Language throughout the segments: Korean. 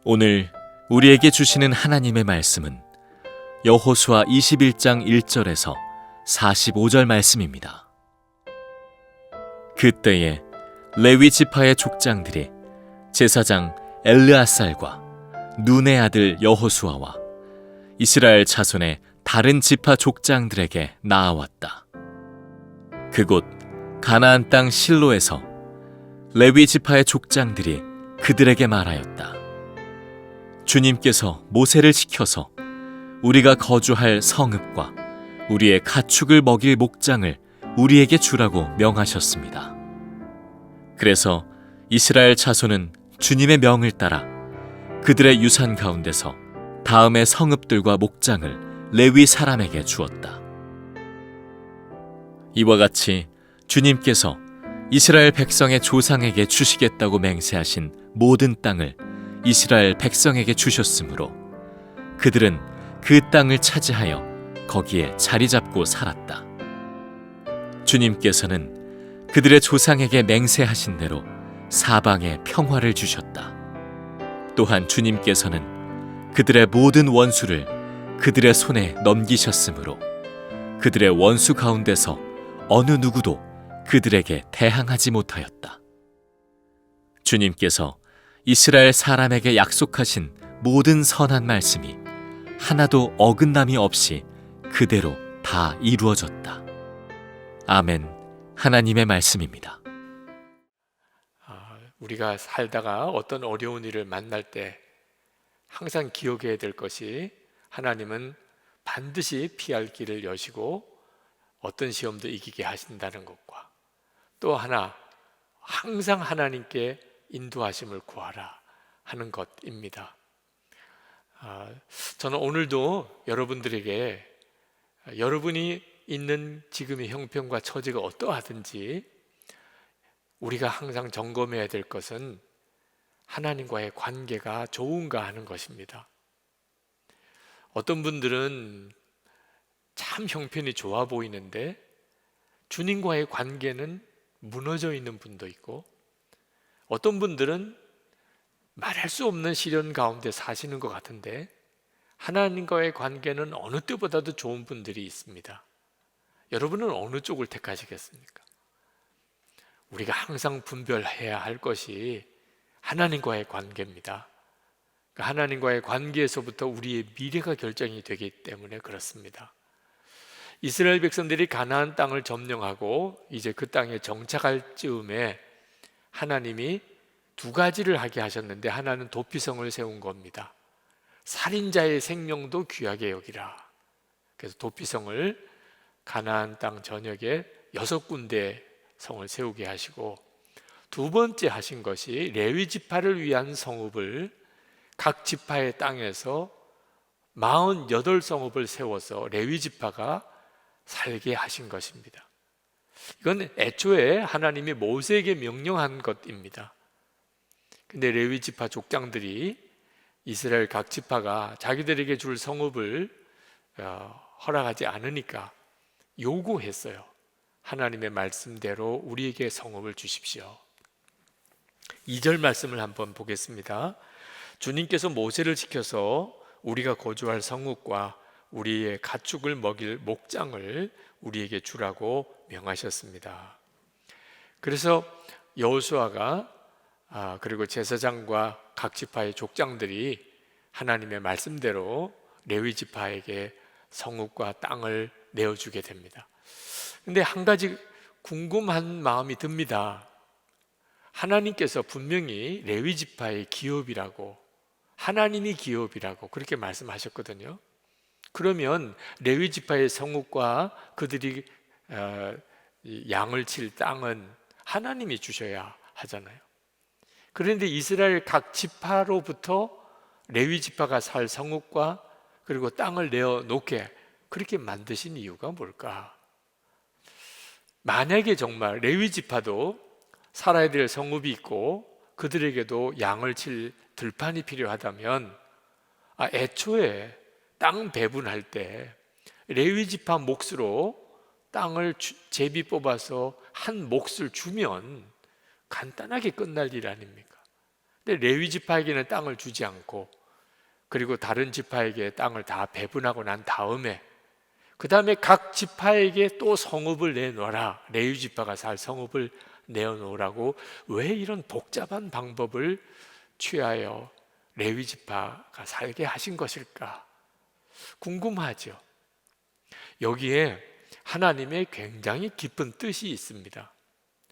오늘 우리에게 주시는 하나님의 말씀은 여호수아 21장 1절에서 45절 말씀입니다. 그때에 레위 지파의 족장들이 제사장 엘르앗살과 눈의 아들 여호수아와 이스라엘 자손의 다른 지파 족장들에게 나아왔다. 그곳 가나안 땅 실로에서 레위 지파의 족장들이 그들에게 말하였다. 주님께서 모세를 시켜서 우리가 거주할 성읍과 우리의 가축을 먹일 목장을 우리에게 주라고 명하셨습니다. 그래서 이스라엘 자손은 주님의 명을 따라 그들의 유산 가운데서 다음의 성읍들과 목장을 레위 사람에게 주었다. 이와 같이 주님께서 이스라엘 백성의 조상에게 주시겠다고 맹세하신 모든 땅을 이스라엘 백성에게 주셨으므로 그들은 그 땅을 차지하여 거기에 자리 잡고 살았다. 주님께서는 그들의 조상에게 맹세하신 대로 사방에 평화를 주셨다. 또한 주님께서는 그들의 모든 원수를 그들의 손에 넘기셨으므로 그들의 원수 가운데서 어느 누구도 그들에게 대항하지 못하였다. 주님께서 이스라엘 사람에게 약속하신 모든 선한 말씀이 하나도 어긋남이 없이 그대로 다 이루어졌다. 아멘. 하나님의 말씀입니다. 우리가 살다가 어떤 어려운 일을 만날 때 항상 기억해야 될 것이 하나님은 반드시 피할 길을 여시고 어떤 시험도 이기게 하신다는 것과 또 하나 항상 하나님께 인도하심을 구하라 하는 것입니다. 저는 오늘도 여러분들에게 여러분이 있는 지금의 형편과 처지가 어떠하든지 우리가 항상 점검해야 될 것은 하나님과의 관계가 좋은가 하는 것입니다. 어떤 분들은 참 형편이 좋아 보이는데 주님과의 관계는 무너져 있는 분도 있고 어떤 분들은 말할 수 없는 시련 가운데 사시는 것 같은데 하나님과의 관계는 어느 때보다도 좋은 분들이 있습니다. 여러분은 어느 쪽을 택하시겠습니까? 우리가 항상 분별해야 할 것이 하나님과의 관계입니다. 하나님과의 관계에서부터 우리의 미래가 결정이 되기 때문에 그렇습니다. 이스라엘 백성들이 가나안 땅을 점령하고 이제 그 땅에 정착할 즈음에 하나님이 두 가지를 하게 하셨는데 하나는 도피성을 세운 겁니다. 살인자의 생명도 귀하게 여기라. 그래서 도피성을 가나안 땅 전역에 6군데 성을 세우게 하시고 두 번째 하신 것이 레위 지파를 위한 성읍을 각 지파의 땅에서 48성읍을 세워서 레위 지파가 살게 하신 것입니다. 이건 애초에 하나님이 모세에게 명령한 것입니다. 근데 레위 지파 족장들이 이스라엘 각 지파가 자기들에게 줄 성읍을 허락하지 않으니까 요구했어요. 하나님의 말씀대로 우리에게 성읍을 주십시오. 2절 말씀을 한번 보겠습니다. 주님께서 모세를 시켜서 우리가 거주할 성읍과 우리의 가축을 먹일 목장을 우리에게 주라고 명하셨습니다. 그래서 여호수아가 그리고 제사장과 각 지파의 족장들이 하나님의 말씀대로 레위 지파에게 성읍과 땅을 내어주게 됩니다. 근데 한 가지 궁금한 마음이 듭니다. 하나님께서 분명히 레위 지파의 기업이라고 하나님이 기업이라고 그렇게 말씀하셨거든요. 그러면 레위 지파의 성읍과 그들이 양을 칠 땅은 하나님이 주셔야 하잖아요. 그런데 이스라엘 각 지파로부터 레위 지파가 살 성읍과 그리고 땅을 내어놓게 그렇게 만드신 이유가 뭘까? 만약에 정말 레위 지파도 살아야 될 성읍이 있고 그들에게도 양을 칠 들판이 필요하다면 애초에 땅 배분할 때 레위 지파 몫으로 땅을 제비 뽑아서 한 몫을 주면 간단하게 끝날 일 아닙니까? 근데 레위 지파에게는 땅을 주지 않고 그리고 다른 지파에게 땅을 다 배분하고 난 다음에 그 다음에 각 지파에게 또 성읍을 내놓아라. 레위 지파가 살 성읍을 내어놓으라고 왜 이런 복잡한 방법을 취하여 레위 지파가 살게 하신 것일까? 궁금하죠. 여기에 하나님의 굉장히 깊은 뜻이 있습니다.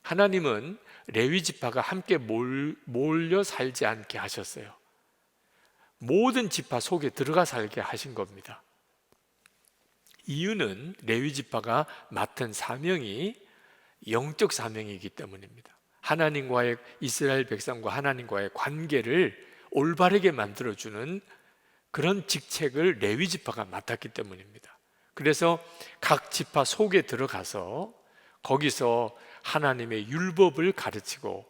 하나님은 레위 지파가 함께 몰려 살지 않게 하셨어요. 모든 지파 속에 들어가 살게 하신 겁니다. 이유는 레위 지파가 맡은 사명이 영적 사명이기 때문입니다. 하나님과의 이스라엘 백성과 하나님과의 관계를 올바르게 만들어주는 그런 직책을 레위 지파가 맡았기 때문입니다. 그래서 각 지파 속에 들어가서 거기서 하나님의 율법을 가르치고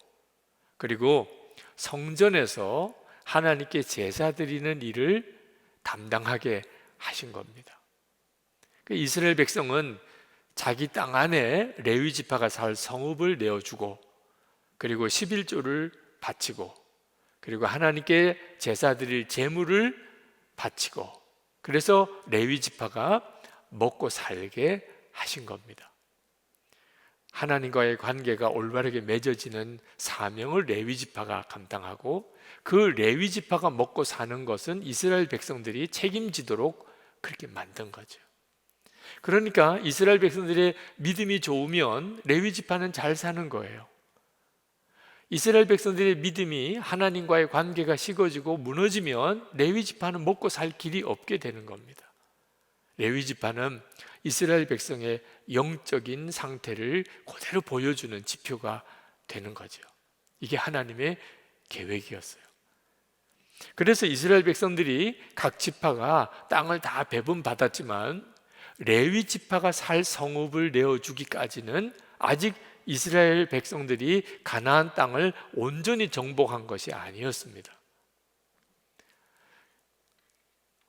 그리고 성전에서 하나님께 제사 드리는 일을 담당하게 하신 겁니다. 이스라엘 백성은 자기 땅 안에 레위 지파가 살 성읍을 내어주고 그리고 11조를 바치고 그리고 하나님께 제사 드릴 제물을 바치고 그래서 레위 지파가 먹고 살게 하신 겁니다. 하나님과의 관계가 올바르게 맺어지는 사명을 레위 지파가 감당하고 그 레위 지파가 먹고 사는 것은 이스라엘 백성들이 책임지도록 그렇게 만든 거죠. 그러니까 이스라엘 백성들의 믿음이 좋으면 레위 지파는 잘 사는 거예요. 이스라엘 백성들의 믿음이 하나님과의 관계가 식어지고 무너지면 레위 지파는 먹고 살 길이 없게 되는 겁니다. 레위 지파는 이스라엘 백성의 영적인 상태를 그대로 보여주는 지표가 되는 거죠. 이게 하나님의 계획이었어요. 그래서 이스라엘 백성들이 각 지파가 땅을 다 배분받았지만 레위 지파가 살 성읍을 내어주기까지는 아직 이스라엘 백성들이 가나안 땅을 온전히 정복한 것이 아니었습니다.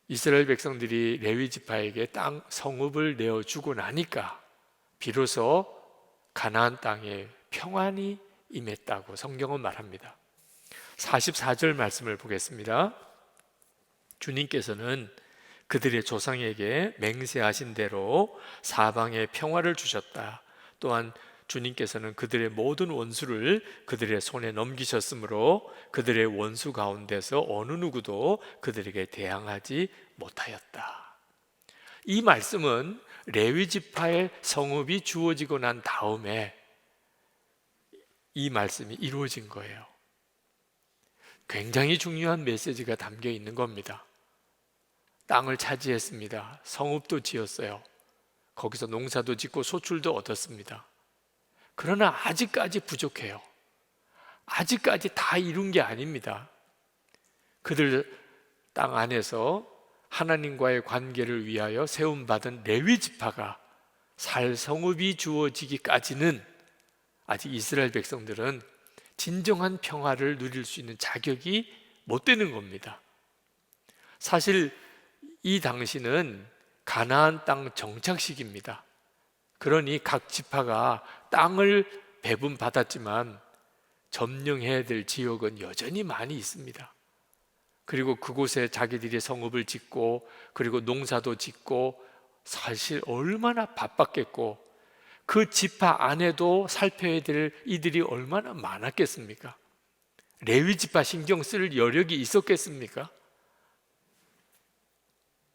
이스라엘 백성들이 레위 지파에게 땅 성읍을 내어주고 나니까 비로소 가나안 땅에 평안이 임했다고 성경은 말합니다. 44절 말씀을 보겠습니다. 주님께서는 그들의 조상에게 맹세하신 대로 사방에 평화를 주셨다. 또한 주님께서는 그들의 모든 원수를 그들의 손에 넘기셨으므로 그들의 원수 가운데서 어느 누구도 그들에게 대항하지 못하였다. 이 말씀은 레위 지파의 성읍이 주어지고 난 다음에 이 말씀이 이루어진 거예요. 굉장히 중요한 메시지가 담겨 있는 겁니다. 땅을 차지했습니다. 성읍도 지었어요. 거기서 농사도 짓고 소출도 얻었습니다. 그러나 아직까지 부족해요. 아직까지 다 이룬 게 아닙니다. 그들 땅 안에서 하나님과의 관계를 위하여 세움받은 레위 지파가 살 성읍이 주어지기까지는 아직 이스라엘 백성들은 진정한 평화를 누릴 수 있는 자격이 못 되는 겁니다. 사실 이 당시는 가나안 땅 정착식입니다. 그러니 각 지파가 땅을 배분받았지만 점령해야 될 지역은 여전히 많이 있습니다. 그리고 그곳에 자기들이 성읍을 짓고 그리고 농사도 짓고 사실 얼마나 바빴겠고 그 지파 안에도 살펴야 될 이들이 얼마나 많았겠습니까? 레위 지파 신경 쓸 여력이 있었겠습니까?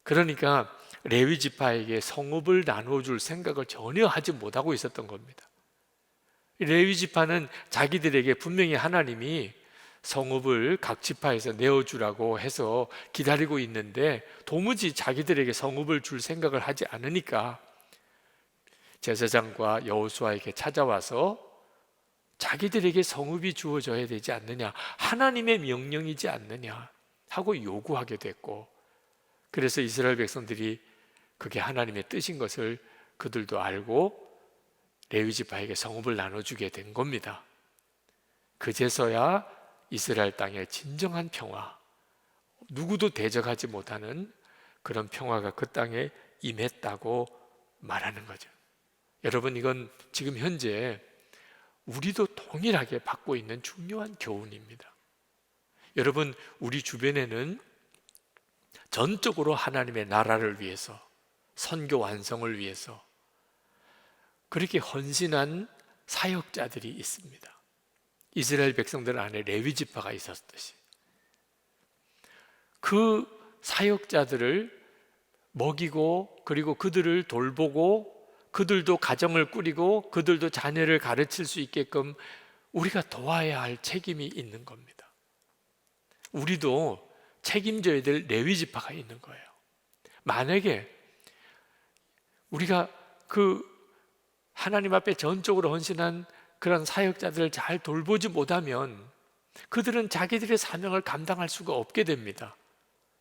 그러니까 레위 지파에게 성읍을 나눠줄 생각을 전혀 하지 못하고 있었던 겁니다. 레위 지파는 자기들에게 분명히 하나님이 성읍을 각 지파에서 내어주라고 해서 기다리고 있는데 도무지 자기들에게 성읍을 줄 생각을 하지 않으니까 제사장과 여호수아에게 찾아와서 자기들에게 성읍이 주어져야 되지 않느냐, 하나님의 명령이지 않느냐 하고 요구하게 됐고, 그래서 이스라엘 백성들이 그게 하나님의 뜻인 것을 그들도 알고 레위 지파에게 성읍을 나눠주게 된 겁니다. 그제서야 이스라엘 땅에 진정한 평화, 누구도 대적하지 못하는 그런 평화가 그 땅에 임했다고 말하는 거죠. 여러분, 이건 지금 현재 우리도 동일하게 받고 있는 중요한 교훈입니다. 여러분, 우리 주변에는 전적으로 하나님의 나라를 위해서, 선교 완성을 위해서 그렇게 헌신한 사역자들이 있습니다. 이스라엘 백성들 안에 레위 지파가 있었듯이 그 사역자들을 먹이고, 그리고 그들을 돌보고, 그들도 가정을 꾸리고 그들도 자녀를 가르칠 수 있게끔 우리가 도와야 할 책임이 있는 겁니다. 우리도 책임져야 될 레위 지파가 있는 거예요. 만약에 우리가 그 하나님 앞에 전적으로 헌신한 그런 사역자들을 잘 돌보지 못하면 그들은 자기들의 사명을 감당할 수가 없게 됩니다.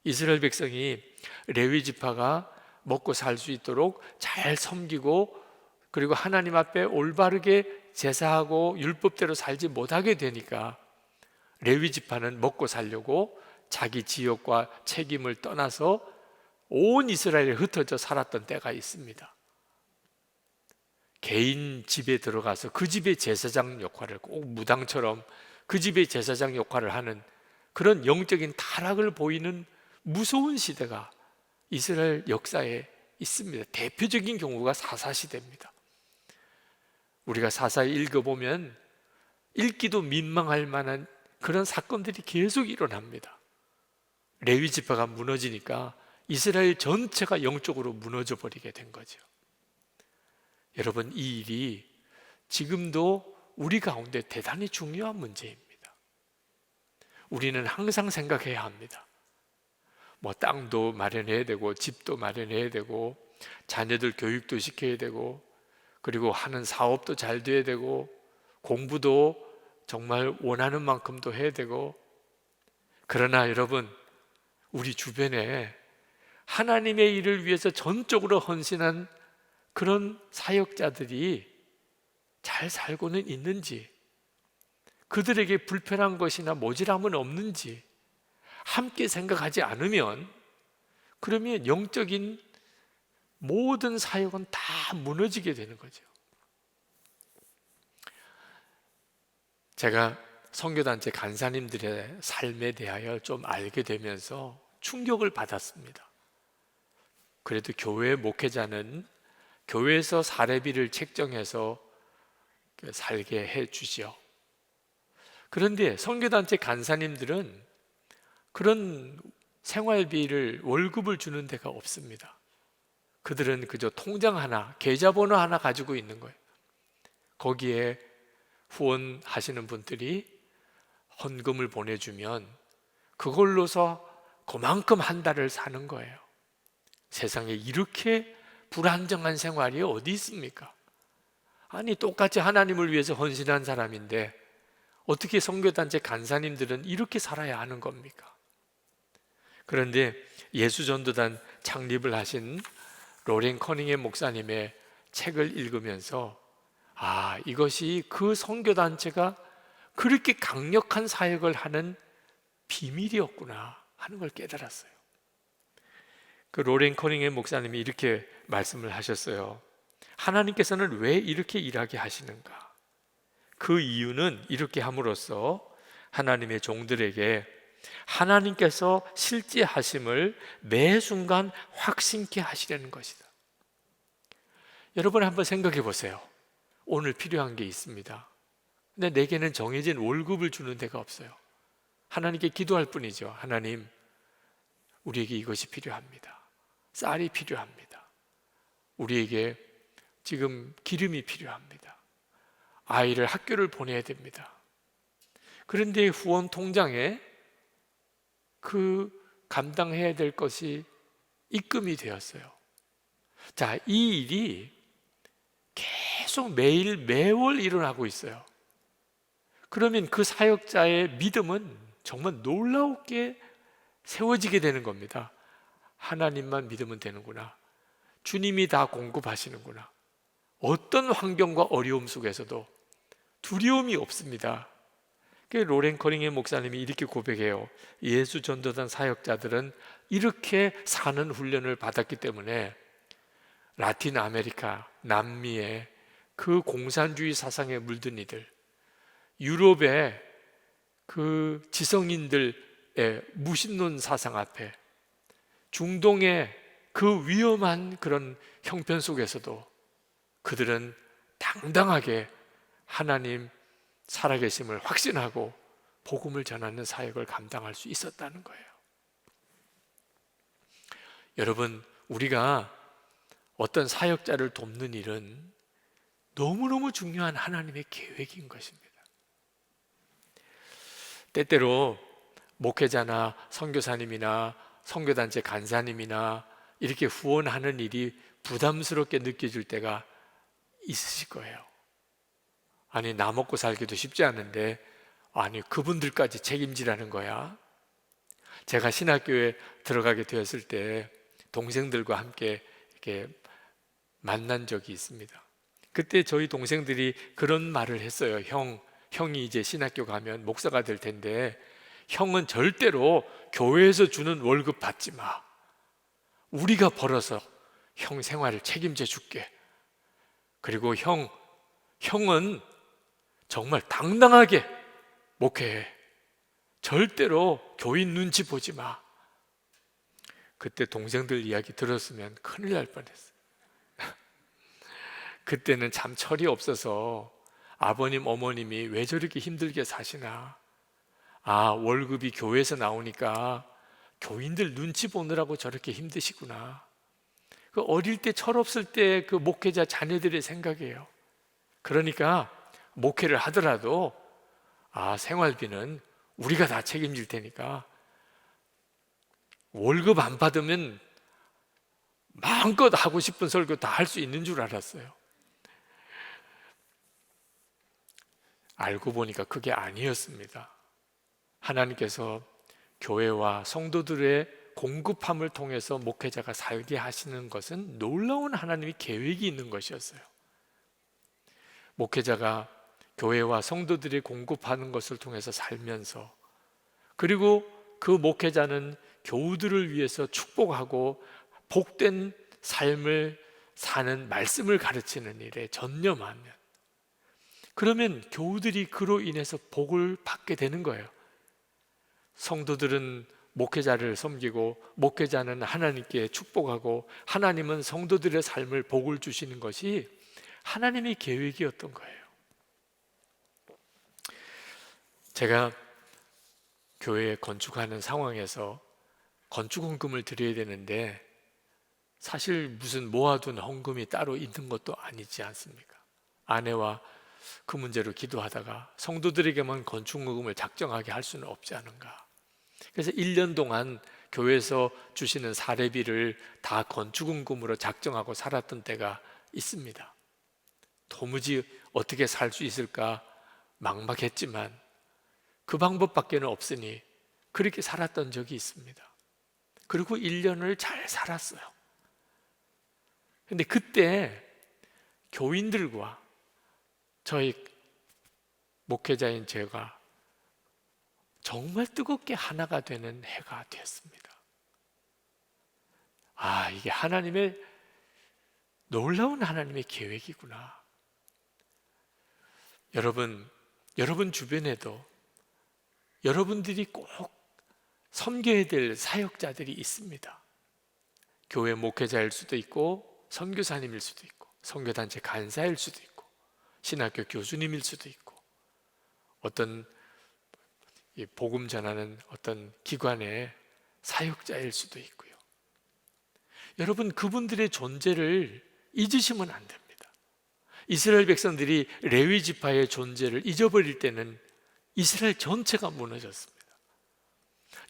이스라엘 백성이 레위 지파가 먹고 살 수 있도록 잘 섬기고, 그리고 하나님 앞에 올바르게 제사하고 율법대로 살지 못하게 되니까 레위 지파는 먹고 살려고 자기 지역과 책임을 떠나서 온 이스라엘에 흩어져 살았던 때가 있습니다. 개인 집에 들어가서 그 집의 제사장 역할을, 꼭 무당처럼 그 집의 제사장 역할을 하는 그런 영적인 타락을 보이는 무서운 시대가 이스라엘 역사에 있습니다. 대표적인 경우가 사사시대입니다. 우리가 사사에 읽어보면 읽기도 민망할 만한 그런 사건들이 계속 일어납니다. 레위 지파가 무너지니까 이스라엘 전체가 영적으로 무너져 버리게 된 거죠. 여러분, 이 일이 지금도 우리 가운데 대단히 중요한 문제입니다. 우리는 항상 생각해야 합니다. 땅도 마련해야 되고, 집도 마련해야 되고, 자녀들 교육도 시켜야 되고, 그리고 하는 사업도 잘 돼야 되고, 공부도 정말 원하는 만큼도 해야 되고. 그러나 여러분, 우리 주변에 하나님의 일을 위해서 전적으로 헌신한 그런 사역자들이 잘 살고는 있는지, 그들에게 불편한 것이나 모질함은 없는지 함께 생각하지 않으면, 그러면 영적인 모든 사역은 다 무너지게 되는 거죠. 제가 선교단체 간사님들의 삶에 대하여 좀 알게 되면서 충격을 받았습니다. 그래도 교회 목회자는 교회에서 사례비를 책정해서 살게 해 주시오. 그런데 선교단체 간사님들은 그런 생활비를, 월급을 주는 데가 없습니다. 그들은 그저 통장 하나, 계좌번호 하나 가지고 있는 거예요. 거기에 후원하시는 분들이 헌금을 보내주면 그걸로서 그만큼 한 달을 사는 거예요. 세상에 이렇게 불안정한 생활이 어디 있습니까? 아니, 똑같이 하나님을 위해서 헌신한 사람인데 어떻게 선교단체 간사님들은 이렇게 살아야 하는 겁니까? 그런데 예수전도단 창립을 하신 로렌 커닝햄 목사님의 책을 읽으면서 이것이 그 선교단체가 그렇게 강력한 사역을 하는 비밀이었구나 하는 걸 깨달았어요. 그 로렌 커닝햄 목사님이 이렇게 말씀을 하셨어요. 하나님께서는 왜 이렇게 일하게 하시는가? 그 이유는 이렇게 함으로써 하나님의 종들에게 하나님께서 실제 하심을 매 순간 확신케 하시려는 것이다. 여러분, 한번 생각해 보세요. 오늘 필요한 게 있습니다. 근데 내게는 정해진 월급을 주는 데가 없어요. 하나님께 기도할 뿐이죠. 하나님, 우리에게 이것이 필요합니다. 쌀이 필요합니다. 우리에게 지금 기름이 필요합니다. 아이를 학교를 보내야 됩니다. 그런데 후원 통장에 그 감당해야 될 것이 입금이 되었어요. 자, 이 일이 계속 매일 매월 일어나고 있어요. 그러면 그 사역자의 믿음은 정말 놀라웠게 세워지게 되는 겁니다. 하나님만 믿으면 되는구나. 주님이 다 공급하시는구나. 어떤 환경과 어려움 속에서도 두려움이 없습니다. 로렌 커닝햄 목사님이 이렇게 고백해요. 예수 전도단 사역자들은 이렇게 사는 훈련을 받았기 때문에 라틴 아메리카, 남미의 그 공산주의 사상에 물든 이들, 유럽의 그 지성인들의 무신론 사상 앞에, 중동의 그 위험한 그런 형편 속에서도 그들은 당당하게 하나님 살아계심을 확신하고 복음을 전하는 사역을 감당할 수 있었다는 거예요. 여러분, 우리가 어떤 사역자를 돕는 일은 너무너무 중요한 하나님의 계획인 것입니다. 때때로 목회자나 선교사님이나 선교단체 간사님이나 이렇게 후원하는 일이 부담스럽게 느껴질 때가 있으실 거예요. 아니, 나 먹고 살기도 쉽지 않은데 아니 그분들까지 책임지라는 거야. 제가 신학교에 들어가게 되었을 때 동생들과 함께 이렇게 만난 적이 있습니다. 그때 저희 동생들이 그런 말을 했어요. 형이 이제 신학교 가면 목사가 될 텐데 형은 절대로 교회에서 주는 월급 받지 마. 우리가 벌어서 형 생활을 책임져 줄게. 그리고 형은 정말 당당하게 목회해. 절대로 교인 눈치 보지 마. 그때 동생들 이야기 들었으면 큰일 날 뻔했어요. 그때는 참 철이 없어서 아버님 어머님이 왜 저렇게 힘들게 사시나, 월급이 교회에서 나오니까 교인들 눈치 보느라고 저렇게 힘드시구나. 그 어릴 때 철없을 때 그 목회자 자녀들의 생각이에요. 그러니까 목회를 하더라도 생활비는 우리가 다 책임질 테니까 월급 안 받으면 마음껏 하고 싶은 설교 다 할 수 있는 줄 알았어요. 알고 보니까 그게 아니었습니다. 하나님께서 교회와 성도들의 공급함을 통해서 목회자가 살게 하시는 것은 놀라운 하나님의 계획이 있는 것이었어요. 목회자가 교회와 성도들이 공급하는 것을 통해서 살면서, 그리고 그 목회자는 교우들을 위해서 축복하고 복된 삶을 사는 말씀을 가르치는 일에 전념하면, 그러면 교우들이 그로 인해서 복을 받게 되는 거예요. 성도들은 목회자를 섬기고 목회자는 하나님께 축복하고 하나님은 성도들의 삶을 복을 주시는 것이 하나님의 계획이었던 거예요. 제가 교회에 건축하는 상황에서 건축 헌금을 드려야 되는데 사실 무슨 모아둔 헌금이 따로 있는 것도 아니지 않습니까? 아내와 그 문제로 기도하다가 성도들에게만 건축 헌금을 작정하게 할 수는 없지 않은가. 그래서 1년 동안 교회에서 주시는 사례비를 다 건축 헌금으로 작정하고 살았던 때가 있습니다. 도무지 어떻게 살 수 있을까 막막했지만 그 방법밖에는 없으니 그렇게 살았던 적이 있습니다. 그리고 1년을 잘 살았어요. 근데 그때 교인들과 저희 목회자인 제가 정말 뜨겁게 하나가 되는 해가 되었습니다. 이게 하나님의 놀라운 하나님의 계획이구나. 여러분 주변에도 여러분들이 꼭 섬겨야 될 사역자들이 있습니다. 교회 목회자일 수도 있고 선교사님일 수도 있고 선교단체 간사일 수도 있고 신학교 교수님일 수도 있고 어떤 복음 전하는 어떤 기관의 사역자일 수도 있고요. 여러분, 그분들의 존재를 잊으시면 안 됩니다. 이스라엘 백성들이 레위 지파의 존재를 잊어버릴 때는 이스라엘 전체가 무너졌습니다.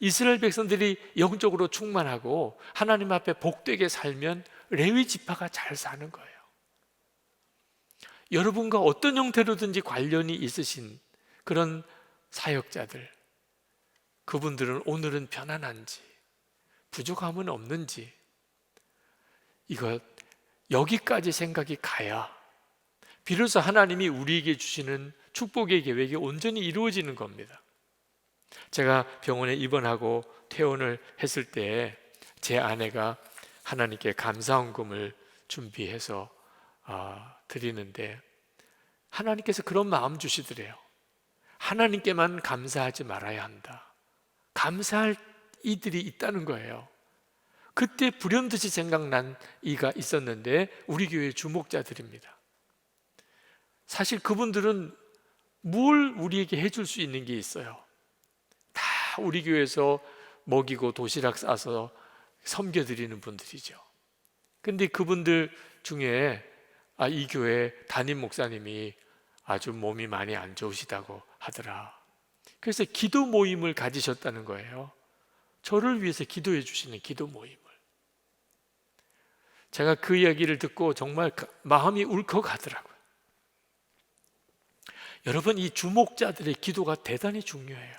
이스라엘 백성들이 영적으로 충만하고 하나님 앞에 복되게 살면 레위 지파가 잘 사는 거예요. 여러분과 어떤 형태로든지 관련이 있으신 그런 사역자들, 그분들은 오늘은 편안한지 부족함은 없는지 여기까지 생각이 가야 비로소 하나님이 우리에게 주시는 축복의 계획이 온전히 이루어지는 겁니다. 제가 병원에 입원하고 퇴원을 했을 때 제 아내가 하나님께 감사헌금을 준비해서 드리는데 하나님께서 그런 마음 주시더래요. 하나님께만 감사하지 말아야 한다. 감사할 이들이 있다는 거예요. 그때 불현듯이 생각난 이가 있었는데 우리 교회 주목자들입니다. 사실 그분들은 뭘 우리에게 해줄 수 있는 게 있어요? 다 우리 교회에서 먹이고 도시락 싸서 섬겨드리는 분들이죠. 근데 그분들 중에 이 교회 담임 목사님이 아주 몸이 많이 안 좋으시다고 하더라. 그래서 기도 모임을 가지셨다는 거예요. 저를 위해서 기도해 주시는 기도 모임을. 제가 그 이야기를 듣고 정말 마음이 울컥하더라고요. 여러분, 이 주목자들의 기도가 대단히 중요해요.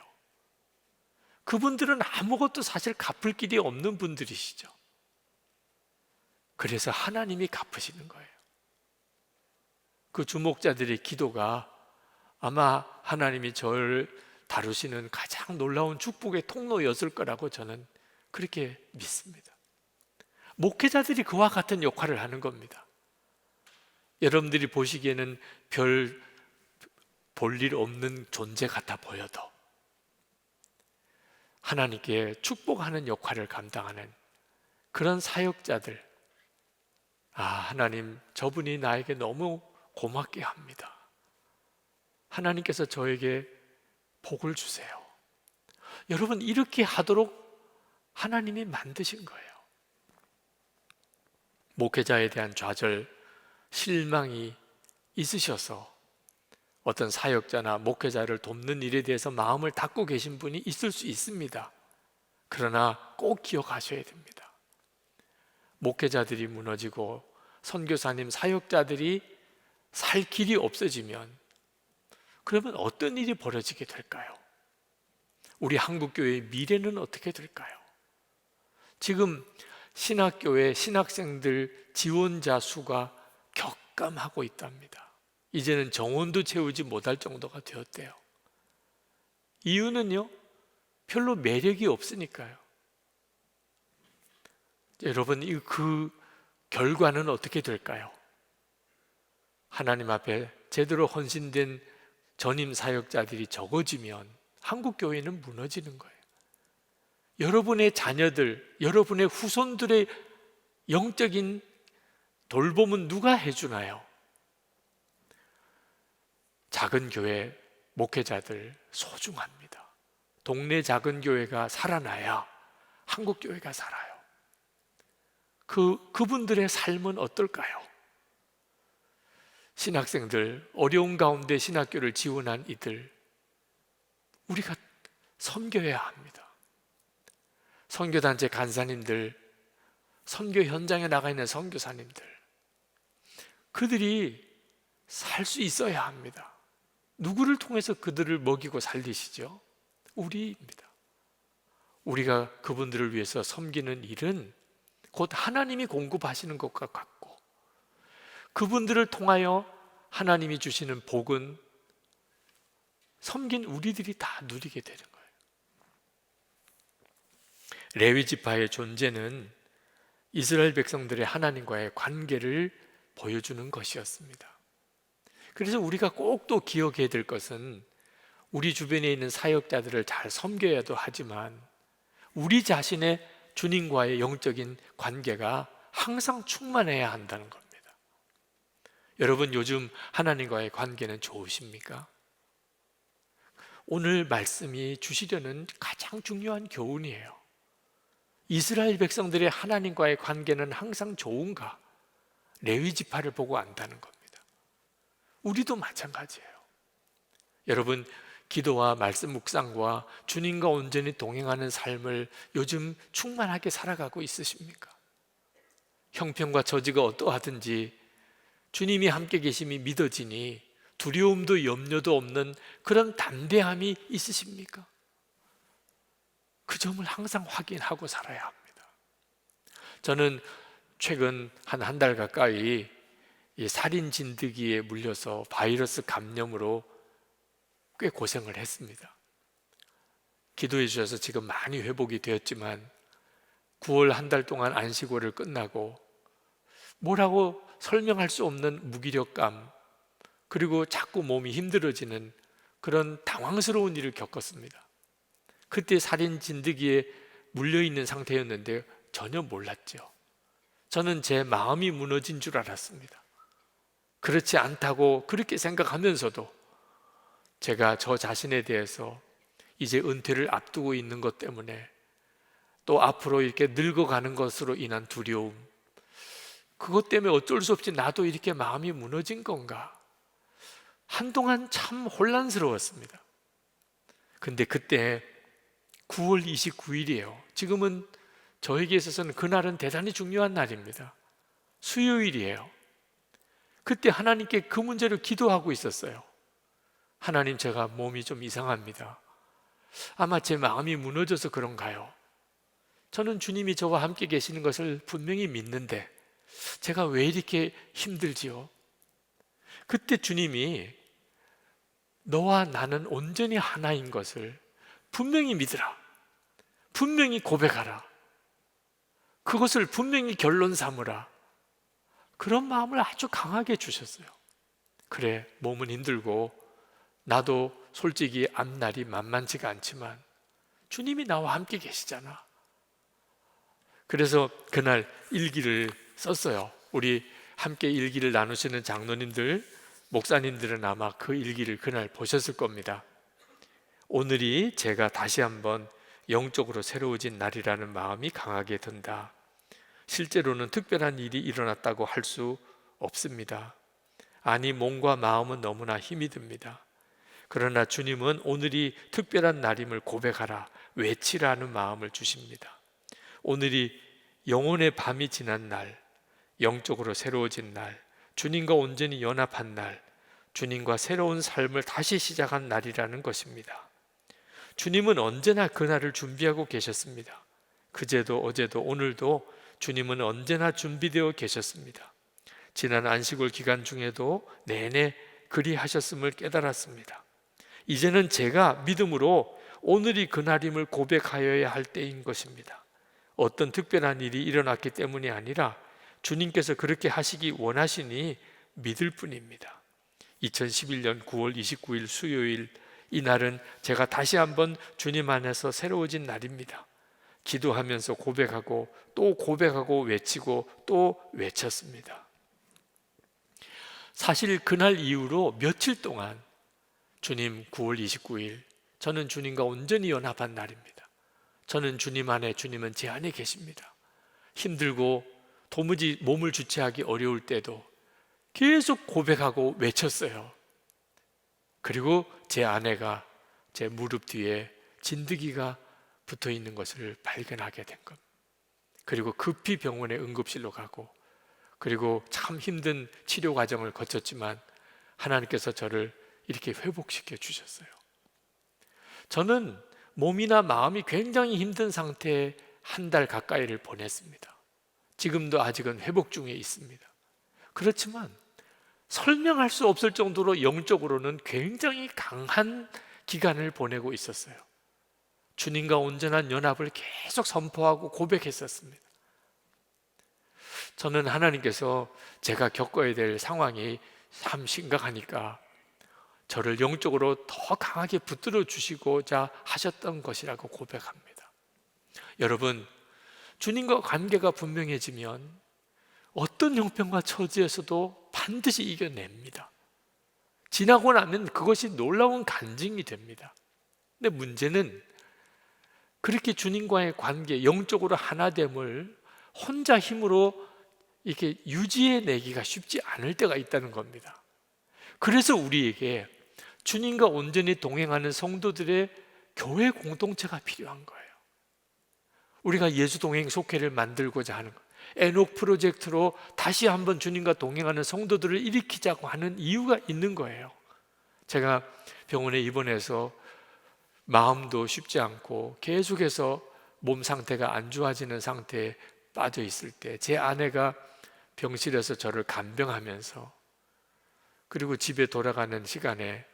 그분들은 아무것도 사실 갚을 길이 없는 분들이시죠. 그래서 하나님이 갚으시는 거예요. 그 주목자들의 기도가 아마 하나님이 저를 다루시는 가장 놀라운 축복의 통로였을 거라고 저는 그렇게 믿습니다. 목회자들이 그와 같은 역할을 하는 겁니다. 여러분들이 보시기에는 별 볼일 없는 존재 같아 보여도 하나님께 축복하는 역할을 감당하는 그런 사역자들, 하나님, 저분이 나에게 너무 고맙게 합니다. 하나님께서 저에게 복을 주세요. 여러분, 이렇게 하도록 하나님이 만드신 거예요. 목회자에 대한 좌절, 실망이 있으셔서 어떤 사역자나 목회자를 돕는 일에 대해서 마음을 닫고 계신 분이 있을 수 있습니다. 그러나 꼭 기억하셔야 됩니다. 목회자들이 무너지고 선교사님, 사역자들이 살 길이 없어지면 그러면 어떤 일이 벌어지게 될까요? 우리 한국교회의 미래는 어떻게 될까요? 지금 신학교회 신학생들 지원자 수가 격감하고 있답니다. 이제는 정원도 채우지 못할 정도가 되었대요. 이유는요, 별로 매력이 없으니까요. 여러분, 그 결과는 어떻게 될까요? 하나님 앞에 제대로 헌신된 전임 사역자들이 적어지면 한국교회는 무너지는 거예요. 여러분의 자녀들, 여러분의 후손들의 영적인 돌봄은 누가 해주나요? 작은 교회 목회자들 소중합니다. 동네 작은 교회가 살아나야 한국교회가 살아요. 그분들의 삶은 어떨까요? 신학생들, 어려운 가운데 신학교를 지원한 이들, 우리가 섬겨야 합니다. 선교단체 간사님들, 선교 현장에 나가 있는 선교사님들, 그들이 살 수 있어야 합니다. 누구를 통해서 그들을 먹이고 살리시죠? 우리입니다. 우리가 그분들을 위해서 섬기는 일은 곧 하나님이 공급하시는 것과 같고, 그분들을 통하여 하나님이 주시는 복은 섬긴 우리들이 다 누리게 되는 거예요. 레위 지파의 존재는 이스라엘 백성들의 하나님과의 관계를 보여주는 것이었습니다. 그래서 우리가 꼭 또 기억해야 될 것은 우리 주변에 있는 사역자들을 잘 섬겨야도 하지만 우리 자신의 주님과의 영적인 관계가 항상 충만해야 한다는 겁니다. 여러분, 요즘 하나님과의 관계는 좋으십니까? 오늘 말씀이 주시려는 가장 중요한 교훈이에요. 이스라엘 백성들의 하나님과의 관계는 항상 좋은가? 레위 지파를 보고 안다는 겁니다. 우리도 마찬가지예요. 여러분, 기도와 말씀 묵상과 주님과 온전히 동행하는 삶을 요즘 충만하게 살아가고 있으십니까? 형편과 처지가 어떠하든지 주님이 함께 계심이 믿어지니 두려움도 염려도 없는 그런 담대함이 있으십니까? 그 점을 항상 확인하고 살아야 합니다. 저는 최근 한 달 가까이 이 살인 진드기에 물려서 바이러스 감염으로 꽤 고생을 했습니다. 기도해 주셔서 지금 많이 회복이 되었지만 9월 한 달 동안 안식월을 끝나고 뭐라고 설명할 수 없는 무기력감, 그리고 자꾸 몸이 힘들어지는 그런 당황스러운 일을 겪었습니다. 그때 살인 진드기에 물려있는 상태였는데 전혀 몰랐죠. 저는 제 마음이 무너진 줄 알았습니다. 그렇지 않다고 그렇게 생각하면서도 제가 저 자신에 대해서 이제 은퇴를 앞두고 있는 것 때문에 또 앞으로 이렇게 늙어가는 것으로 인한 두려움, 그것 때문에 어쩔 수 없이 나도 이렇게 마음이 무너진 건가? 한동안 참 혼란스러웠습니다. 근데 그때 9월 29일이에요. 지금은 저에게 있어서는 그날은 대단히 중요한 날입니다. 수요일이에요. 그때 하나님께 그 문제를 기도하고 있었어요. 하나님, 제가 몸이 좀 이상합니다. 아마 제 마음이 무너져서 그런가요? 저는 주님이 저와 함께 계시는 것을 분명히 믿는데 제가 왜 이렇게 힘들지요? 그때 주님이 너와 나는 온전히 하나인 것을 분명히 믿으라. 분명히 고백하라. 그것을 분명히 결론 삼으라. 그런 마음을 아주 강하게 주셨어요. 그래, 몸은 힘들고 나도 솔직히 앞날이 만만치가 않지만 주님이 나와 함께 계시잖아. 그래서 그날 일기를 썼어요. 우리 함께 일기를 나누시는 장로님들, 목사님들은 아마 그 일기를 그날 보셨을 겁니다. 오늘이 제가 다시 한번 영적으로 새로워진 날이라는 마음이 강하게 든다. 실제로는 특별한 일이 일어났다고 할 수 없습니다. 아니, 몸과 마음은 너무나 힘이 듭니다. 그러나 주님은 오늘이 특별한 날임을 고백하라, 외치라는 마음을 주십니다. 오늘이 영혼의 밤이 지난 날, 영적으로 새로워진 날, 주님과 온전히 연합한 날, 주님과 새로운 삶을 다시 시작한 날이라는 것입니다. 주님은 언제나 그날을 준비하고 계셨습니다. 그제도 어제도 오늘도 주님은 언제나 준비되어 계셨습니다. 지난 안식월 기간 중에도 내내 그리하셨음을 깨달았습니다. 이제는 제가 믿음으로 오늘이 그날임을 고백하여야 할 때인 것입니다. 어떤 특별한 일이 일어났기 때문이 아니라 주님께서 그렇게 하시기 원하시니 믿을 뿐입니다. 2011년 9월 29일 수요일, 이 날은 제가 다시 한번 주님 안에서 새로워진 날입니다. 기도하면서 고백하고 또 고백하고 외치고 또 외쳤습니다. 사실 그날 이후로 며칠 동안 주님 9월 29일, 저는 주님과 온전히 연합한 날입니다. 저는 주님 안에, 주님은 제 안에 계십니다. 힘들고 도무지 몸을 주체하기 어려울 때도 계속 고백하고 외쳤어요. 그리고 제 아내가 제 무릎 뒤에 진드기가 붙어 있는 것을 발견하게 된 것. 그리고 급히 병원에 응급실로 가고, 그리고 참 힘든 치료 과정을 거쳤지만 하나님께서 저를 이렇게 회복시켜 주셨어요. 저는 몸이나 마음이 굉장히 힘든 상태에 한 달 가까이를 보냈습니다. 지금도 아직은 회복 중에 있습니다. 그렇지만 설명할 수 없을 정도로 영적으로는 굉장히 강한 기간을 보내고 있었어요. 주님과 온전한 연합을 계속 선포하고 고백했었습니다. 저는 하나님께서 제가 겪어야 될 상황이 참 심각하니까 저를 영적으로 더 강하게 붙들어 주시고자 하셨던 것이라고 고백합니다. 여러분, 주님과 관계가 분명해지면 어떤 형편과 처지에서도 반드시 이겨냅니다. 지나고 나면 그것이 놀라운 간증이 됩니다. 근데 문제는 그렇게 주님과의 관계, 영적으로 하나됨을 혼자 힘으로 이렇게 유지해내기가 쉽지 않을 때가 있다는 겁니다. 그래서 우리에게 주님과 온전히 동행하는 성도들의 교회 공동체가 필요한 거예요. 우리가 예수 동행 속회를 만들고자 하는 것, 에녹 프로젝트로 다시 한번 주님과 동행하는 성도들을 일으키자고 하는 이유가 있는 거예요. 제가 병원에 입원해서 마음도 쉽지 않고 계속해서 몸 상태가 안 좋아지는 상태에 빠져 있을 때 제 아내가 병실에서 저를 간병하면서, 그리고 집에 돌아가는 시간에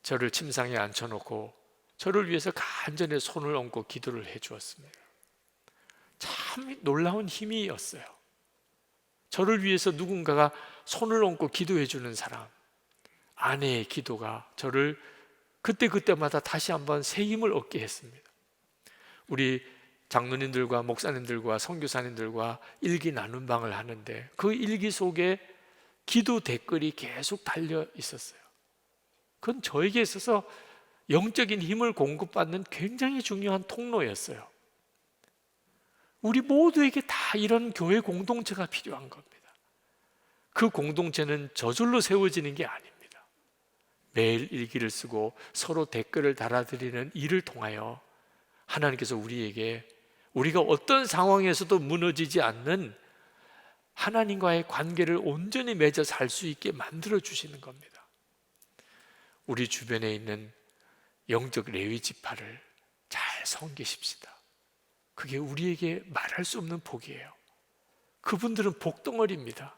저를 침상에 앉혀놓고 저를 위해서 간절히 손을 얹고 기도를 해 주었습니다. 참 놀라운 힘이었어요. 저를 위해서 누군가가 손을 얹고 기도해 주는 사람, 아내의 기도가 저를 그때마다 다시 한번 새 힘을 얻게 했습니다. 우리 장로님들과 목사님들과 선교사님들과 일기 나눔 방을 하는데 그 일기 속에 기도 댓글이 계속 달려 있었어요. 그건 저에게 있어서 영적인 힘을 공급받는 굉장히 중요한 통로였어요. 우리 모두에게 다 이런 교회 공동체가 필요한 겁니다. 그 공동체는 저절로 세워지는 게 아닙니다. 매일 일기를 쓰고 서로 댓글을 달아드리는 일을 통하여 하나님께서 우리에게 우리가 어떤 상황에서도 무너지지 않는 하나님과의 관계를 온전히 맺어 살 수 있게 만들어 주시는 겁니다. 우리 주변에 있는 영적 레위 지파를 잘 섬기십시다. 그게 우리에게 말할 수 없는 복이에요. 그분들은 복덩어리입니다.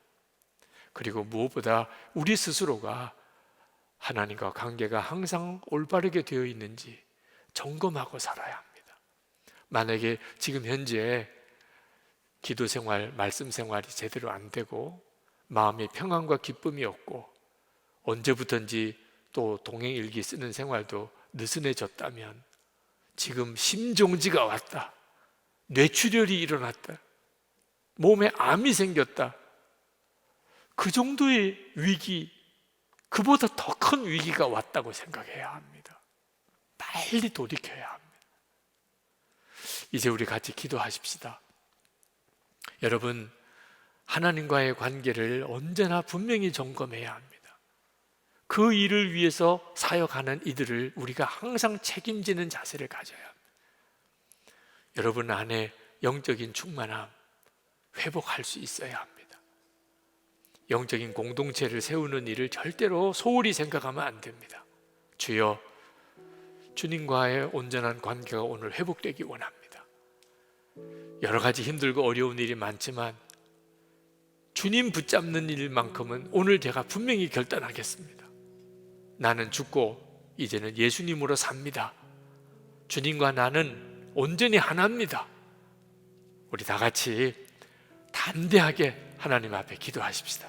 그리고 무엇보다 우리 스스로가 하나님과 관계가 항상 올바르게 되어 있는지 점검하고 살아야 합니다. 만약에 지금 현재 기도 생활, 말씀 생활이 제대로 안 되고 마음에 평안과 기쁨이 없고 언제부턴지 또 동행일기 쓰는 생활도 느슨해졌다면 지금 심정지가 왔다, 뇌출혈이 일어났다, 몸에 암이 생겼다, 그 정도의 위기, 그보다 더 큰 위기가 왔다고 생각해야 합니다. 빨리 돌이켜야 합니다. 이제 우리 같이 기도하십시다. 여러분, 하나님과의 관계를 언제나 분명히 점검해야 합니다. 그 일을 위해서 사역하는 이들을 우리가 항상 책임지는 자세를 가져야 합니다. 여러분 안에 영적인 충만함 회복할 수 있어야 합니다. 영적인 공동체를 세우는 일을 절대로 소홀히 생각하면 안 됩니다. 주여, 주님과의 온전한 관계가 오늘 회복되기 원합니다. 여러 가지 힘들고 어려운 일이 많지만 주님 붙잡는 일만큼은 오늘 제가 분명히 결단하겠습니다. 나는 죽고 이제는 예수님으로 삽니다. 주님과 나는 온전히 하나입니다. 우리 다 같이 담대하게 하나님 앞에 기도하십시다.